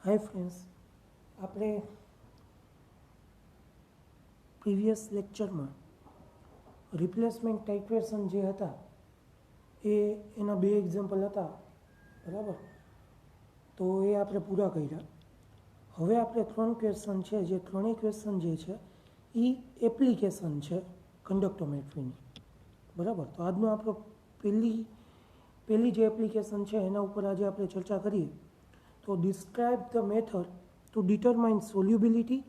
Hi friends, આપણે previous લેક્ચરમાં replacement titration જે હતા એના બે એક્ઝામ્પલ હતા, બરાબર. તો એ આપણે પૂરા કર્યા. હવે આપણે 3 ક્વેશ્ચન છે, જે ત્રણેય ક્વેશ્ચન જે છે એ એપ્લિકેશન છે કંડક્ટોમેટ્રીની, બરાબર. તો આજનો આપણો પહેલી જે એપ્લિકેશન છે એના ઉપર આજે આપણે ચર્ચા કરીએ. તો describe the method to determine solubility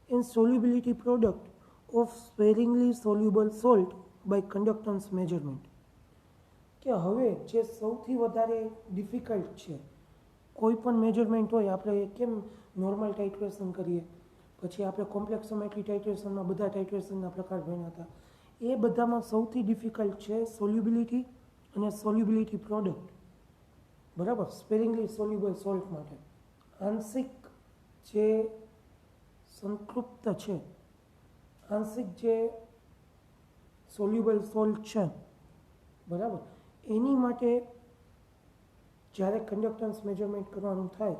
and solubility product of sparingly soluble salt by conductance measurement. કે હવે જે સૌથી વધારે ડિફિકલ્ટ છે, કોઈ પણ મેજરમેન્ટ હોય, આપણે કેમ નોર્મલ ટાઇટ્રેશન કરીએ, પછી આપણે કોમ્પ્લેક્સોમેટ્રી ટાઇટ્રેશનમાં બધા ટાઇટ્રેશનના પ્રકાર ભણ્યા હતા, એ બધામાં સૌથી ડિફિકલ્ટ છે સોલ્યુબિલિટી અને સોલ્યુબિલિટી પ્રોડક્ટ, બરાબર. સ્પેરિંગલી સોલ્યુબલ સોલ્ટ માટે આંશિક જે સંતૃપ્ત છે, આંશિક જે સોલ્યુબલ સોલ્ટ છે, બરાબર, એની માટે જ્યારે કંડક્ટન્સ મેજરમેન્ટ કરવાનું થાય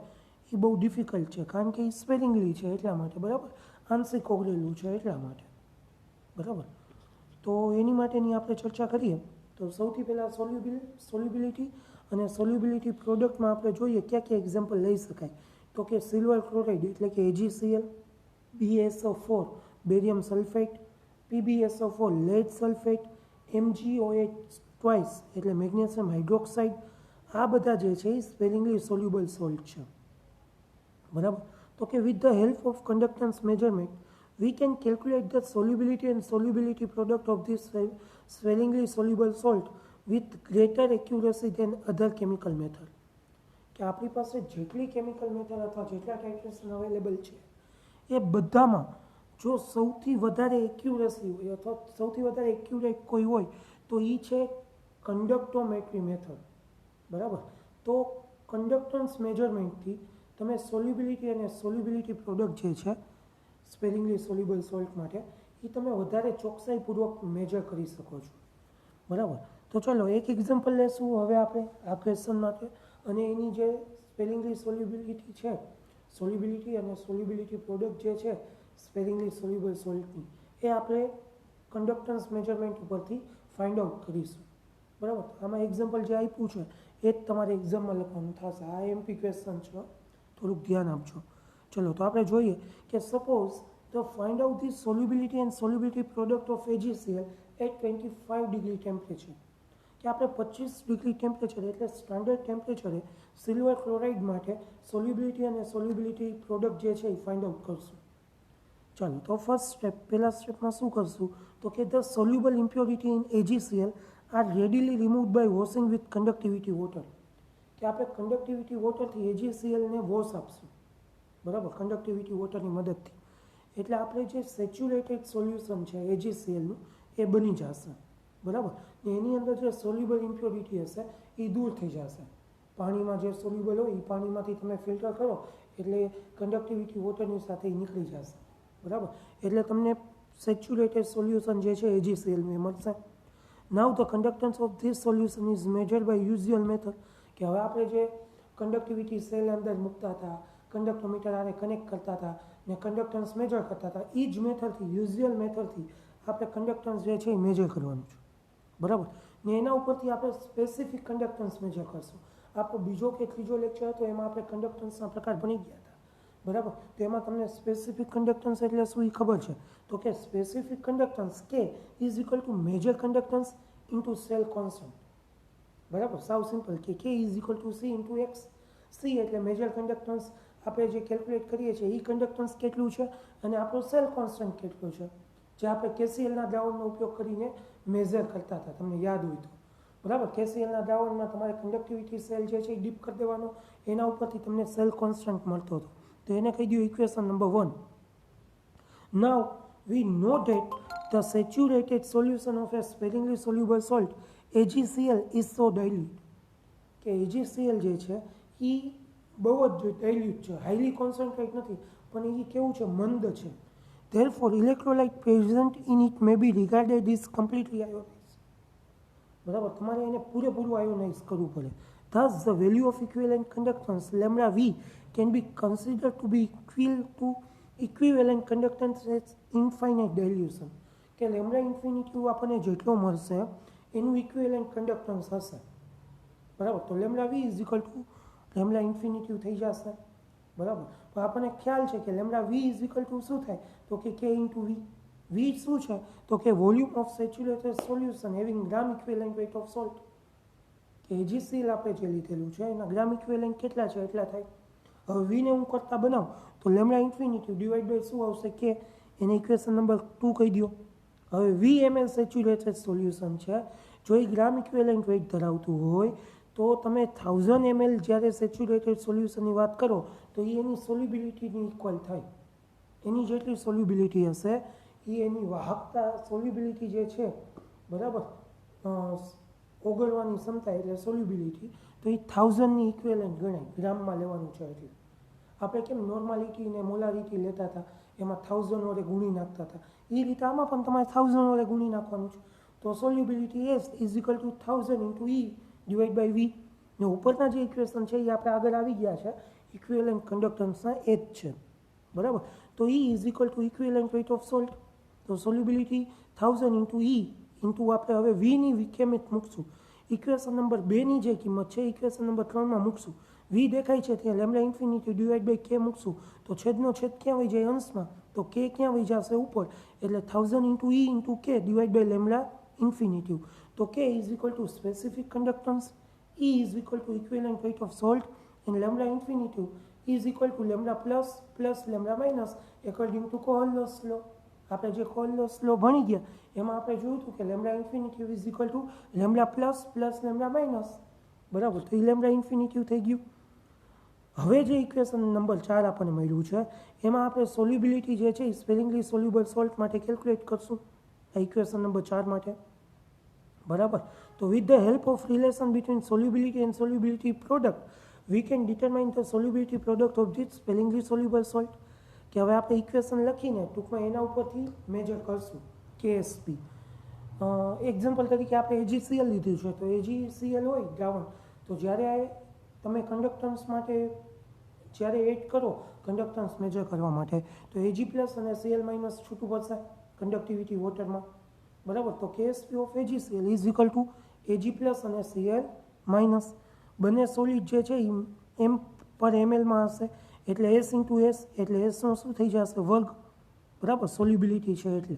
એ બહુ ડિફિકલ્ટ છે, કારણ કે એ સ્પેરિંગલી છે એટલા માટે, બરાબર, આંશિક ઓગળેલું છે એટલા માટે, બરાબર. તો એની માટેની આપણે ચર્ચા કરીએ. તો સૌથી પહેલાં સોલ્યુબિલિટી અને સોલ્યુબિલિટી પ્રોડક્ટમાં આપણે જોઈએ ક્યાં ક્યાં એક્ઝામ્પલ લઈ શકાય. તો કે સિલ્વર ક્લોરાઇડ એટલે કે AgCl, BaSO4 barium sulphate, PbSO4 lead sulphate, MgOH twice એટલે મેગ્નેશિયમ હાઇડ્રોક્સાઇડ, આ બધા જે છે એ સ્પેરિંગલી સોલ્યુબલ સોલ્ટ છે, બરાબર. તો કે with the help of conductance measurement we can calculate the solubility and solubility product of this sparingly soluble salt with greater accuracy than other chemical method. કે આપણી પાસે જેટલી કેમિકલ મેથડ અથવા જેટલા ટાઇટ્રેશન અવેલેબલ છે એ બધામાં જો સૌથી વધારે એક્યુરસી હોય અથવા સૌથી વધારે એક્યુરેટ કોઈ હોય તો એ છે કંડક્ટોમેટ્રી મેથડ, બરાબર. તો કંડક્ટન્સ મેજરમેન્ટથી તમે સોલ્યુબિલિટી અને સોલ્યુબિલિટી પ્રોડક્ટ જે છે સ્પેરિંગલી સોલ્યુબલ સોલ્ટ માટે એ તમે વધારે ચોકસાઈપૂર્વક મેજર કરી શકો છો, બરાબર. તો ચલો એક એક્ઝામ્પલ લેશું હવે આપણે આ ક્વેશ્ચન માટે, અને એની જે સ્પેરિંગલી સોલ્યુબિલિટી છે, સોલ્યુબિલિટી અને સોલ્યુબિલિટી પ્રોડક્ટ જે છે સ્પેરિંગલી સોલ્યુબલ સોલ્ટની, એ આપણે કંડક્ટન્સ મેજરમેન્ટ ઉપરથી ફાઇન્ડ આઉટ કરીશું, બરાબર. આમાં એક્ઝામ્પલ જે આપ્યું છે એ જ તમારે એક્ઝામમાં લખવાનું થશે. આ એમપી ક્વેશ્ચન છે, થોડુંક ધ્યાન આપજો. ચલો તો આપણે જોઈએ કે suppose the find out the solubility and solubility product of AgCl at 25 degree temperature. કે આપણે 25 ડિગ્રી ટેમ્પરેચર એટલે સ્ટાન્ડર્ડ ટેમ્પરેચરે સિલ્વર ક્લોરાઇડ માટે સોલ્યુબિલિટી અને સોલ્યુબિલિટી પ્રોડક્ટ જે છે એ ફાઇન્ડ આઉટ કરશું. ચાલો તો ફર્સ્ટ સ્ટેપ, પહેલા સ્ટેપમાં શું કરશું તો કે the soluble impurity in AgCl are readily removed by washing with conductivity water. કે આપણે કંડક્ટિવિટી વોટરથી AgClને વોશ આપશું, બરાબર, કંડક્ટિવિટી વોટરની મદદથી. એટલે આપણે જે સેચ્યુરેટેડ સોલ્યુશન છે AgClનું એ બની જશે, બરાબર. ને એની અંદર જે સોલ્યુબલ ઇમ્પ્યોરિટી હશે એ દૂર થઈ જશે. પાણીમાં જે સોલ્યુબલ હોય એ પાણીમાંથી તમે ફિલ્ટર કરો એટલે કંડક્ટિવિટી વોટરની સાથે એ નીકળી જશે, બરાબર. એટલે તમને સેચ્યુરેટેડ સોલ્યુશન જે છે AgClનું એ મળશે. Now the conductance of this solution is measured by usual method. કે હવે આપણે જે કંડક્ટિવિટી સેલ અંદર મૂકતા હતા, કંડક્ટોમીટર આને કનેક્ટ કરતા હતા ને કંડક્ટન્સ મેજર કરતા હતા, એ જ મેથડથી, યુઝ્યુઅલ મેથડથી આપણે કંડક્ટન્સ જે છે એ મેજર કરવાનું છે, બરાબર. ને એના ઉપરથી આપણે સ્પેસિફિક કંડક્ટન્સ મેજર કરશું. આપણો બીજો કે ત્રીજો લેક્ચર હતો એમાં આપણે કંડક્ટન્સના પ્રકાર ભણી ગયા હતા, બરાબર. તો એમાં તમને સ્પેસિફિક કંડક્ટન્સ એટલે શું એ ખબર છે. તો કે સ્પેસિફિક કંડક્ટન્સ કે is equal two major conductance into cell constant, બરાબર. સાવ સિમ્પલ, કે કે is equal two C into x. C એટલે મેજર કંડક્ટન્સ આપણે જે કેલ્ક્યુલેટ કરીએ છીએ એ કંડક્ટન્સ કેટલું છે, અને આપણો સેલ કોન્સ્ટન્ટ કેટલો છે, જે આપણે KClના દ્રાવણનો ઉપયોગ કરીને મેજર કરતા હતા, તમને યાદ હોય તો, બરાબર. KClના દ્રાવણમાં તમારે કંડક્ટિવિટી સેલ જે છે એ ડીપ કરી દેવાનો, એના ઉપરથી તમને સેલ કોન્સ્ટન્ટ મળતો હતો. તો એને કહી દઉં equation number 1. Now we know that the saturated solution of a sparingly soluble salt AgCl is so dilute. કે AgCl જે છે એ બહુ જ ડાયલ્યુટ છે, હાઈલી કોન્સન્ટ્રેટ નથી, પણ એ કેવું છે, મંદ છે. Therefore, electrolyte present in it may be regarded as completely ionized. બરાબર, તમારે એને પૂરેપૂરું આયોનાઇઝ કરવું પડે. Thus, the value of equivalent conductance lambda v can be considered to be equal to equivalent conductance at infinite dilution. કે lambda infinity આપણને જેટલો મળશે એનું ઇક્વિવેલન્ટ કન્ડક્ટન્સ હશે, બરાબર. તો lambda V is equal to lambda infinity થઈ જશે, બરાબર. તો આપણને ખ્યાલ છે કે lambda V is equal to શું થાય તો કે ઇન્ટુ વી. વી શું છે તો કે volume of saturated solution having gram equivalent weight of salt. કે એજીસીએલ આપણે જે લીધેલું છે એના ગ્રામ ઇક્વિવેલન્ટ કેટલા છે એટલા થાય. હવે વીને હું કરતા બનાવું તો લેમ્ડા ઇન્ફિનિટી ડિવાઈડ બાય શું આવશે કે એને ઇક્વેશન નંબર 2 કહી દો. હવે વી ml સેચ્યુરેટેડ સોલ્યુશન છે, જો એ ગ્રામ ઇક્વિવેલન્ટ વેઇટ ધરાવતું હોય તો તમે 1000 ml જ્યારે સેચ્યુરેટેડ સોલ્યુશનની વાત કરો તો એ એની સોલ્યુબિલિટીની ઇક્વલ થાય. એની જેટલી સોલ્યુબિલિટી હશે એ એની વાહકતા સોલ્યુબિલિટી જે છે, બરાબર, ઓગળવાની ક્ષમતા એટલે સોલ્યુબિલિટી, તો એ 1000ની ઇક્વિવેલન્ટ ગણાય, ગ્રામમાં લેવાનું છે. એટલે આપણે કેમ નોર્માલિટી ને મોલારિટી લેતા હતા એમાં 1000 વડે ગુણી નાખતા હતા, એ રીતે આમાં પણ તમારે 1000 વડે ગુણી નાખવાનું છે. તો solubility S is equal to 1000 into E divide by V. ને ઉપરના જે ઇક્વેશન છે એ આપણે આગળ આવી ગયા છે, ઇક્વિવેલન્ટ કન્ડક્ટન્સના એ જ છે, બરાબર. તો E is equal to equivalent weight of salt. તો સોલ્યુબિલિટી 1000 ઇન્ટુ ઈ ઇન્ટુ આપણે હવે વીની કિંમત મૂકશું. ઇક્વેશન નંબર 2ની જે કિંમત છે ઇક્વેશન નંબર 3માં મૂકશું. વી દેખાય છે ત્યાં લેમ્ડા ઇન્ફિનિટી ડિવાઈડ બાય કે મૂકશું તો છેદનો છેદ ક્યાં વહી જાય અંશમાં, તો કે ક્યાં વહી જશે ઉપર, એટલે 1000 ઇન્ટુ ઈ ઇન્ટુ કે ડિવાઈડ બાય લેમ્ડા ઇન્ફિનિટી. તો કે is equal to specific conductance, E is equal to equivalent weight of salt and lambda infinity is equal to lambda plus plus lambda minus according to Kohlrausch law. આપણે જે કોહલરસ લો ભણી ગયા એમાં આપણે જોયું હતું કે lambda infinity is equal to lambda plus plus lambda minus, બરાબર. તો એ લેમ્ડા ઇન્ફિનિટી થઈ ગયું. હવે જે ઇક્વેશન નંબર 4 આપણને મળ્યું છે એમાં આપણે સોલ્યુબિલિટી જે છે એ સ્પેલિંગલી સોલ્યુબલ સોલ્ટ માટે કેલ્ક્યુલેટ કરશું, આ ઇક્વેશન નંબર 4 માટે, બરાબર. તો with the help of relation between solubility and solubility product we can determine the solubility product of this sparingly soluble salt. કે હવે આપણે ઇક્વેશન લખીને ટૂંકમાં એના ઉપરથી મેજર કરશું કેએસપી. એક્ઝામ્પલ તરીકે આપણે એજીસીએલ લીધું છે, તો એજીસીએલ હોય દ્રાવણ, તો જ્યારે તમે કન્ડક્ટન્સ માટે જ્યારે એડ કરો કન્ડક્ટન્સ મેજર કરવા માટે તો એજી પ્લસ અને સીએલ માઇનસ છૂટું પડશે કન્ડક્ટિવિટી વોટરમાં, બરાબર. તો Ksp of AgCl is equal to Ag plus અને સીએલ માઇનસ. બંને સોલિડ જે છે એ એમ પર એમએલમાં હશે એટલે એસ ઇન્ટુ એસ એટલે એસનો શું થઈ જશે વર્ગ, બરાબર, સોલ્યુબિલિટી છે એટલે.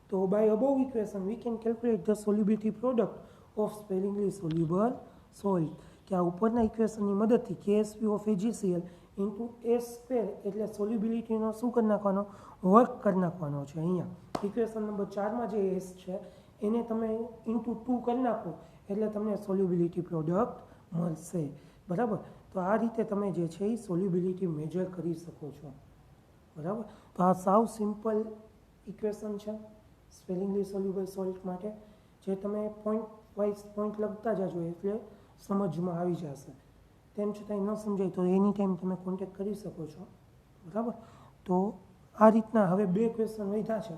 તો by above equation we can calculate the solubility product of sparingly soluble salt. કે આ ઉપરના ઇક્વેશનની મદદથી Ksp of AgCl into S square એટલે સોલ્યુબિલિટીનો શું કરી નાખવાનો વર્ક કરી નાખવાનો છે. અહીંયા ઇક્વેશન નંબર 4માં જે એસ છે એને તમે ઇન્ટુ 2 કરી નાખો એટલે તમને સોલ્યુબિલિટી પ્રોડક્ટ મળશે, બરાબર. તો આ રીતે તમે જે છે એ સોલ્યુબિલિટી મેજર કરી શકો છો, બરાબર. તો આ સાવ સિમ્પલ ઇક્વેશન છે સ્પેલિંગલી સોલ્યુબલ સોલ્ટ માટે, જે તમે પોઈન્ટ વાઇઝ પોઈન્ટ લખતા જજો એટલે સમજમાં આવી જશે. તેમ છતાંય ન સમજાય તો એની ટાઈમ તમે કોન્ટેક્ટ કરી શકો છો, બરાબર. તો આ રીતના હવે 2 ક્વેશ્ચન વધ્યા છે.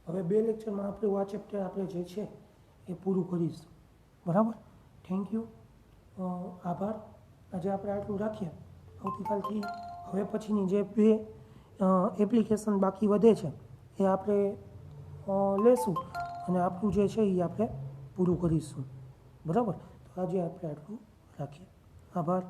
હવે 2 લેક્ચરમાં આપણું આ ચેપ્ટર આપણે જે છે એ પૂરું કરીશું, બરાબર. થેન્ક યુ, આભાર. આજે આપણે આટલું રાખીએ. આવતીકાલથી હવે પછીની જે 2 એપ્લિકેશન બાકી વધે છે એ આપણે લેશું અને આપણું જે છે એ આપણે પૂરું કરીશું, બરાબર. તો આજે આપણે આટલું રાખીએ. આભાર.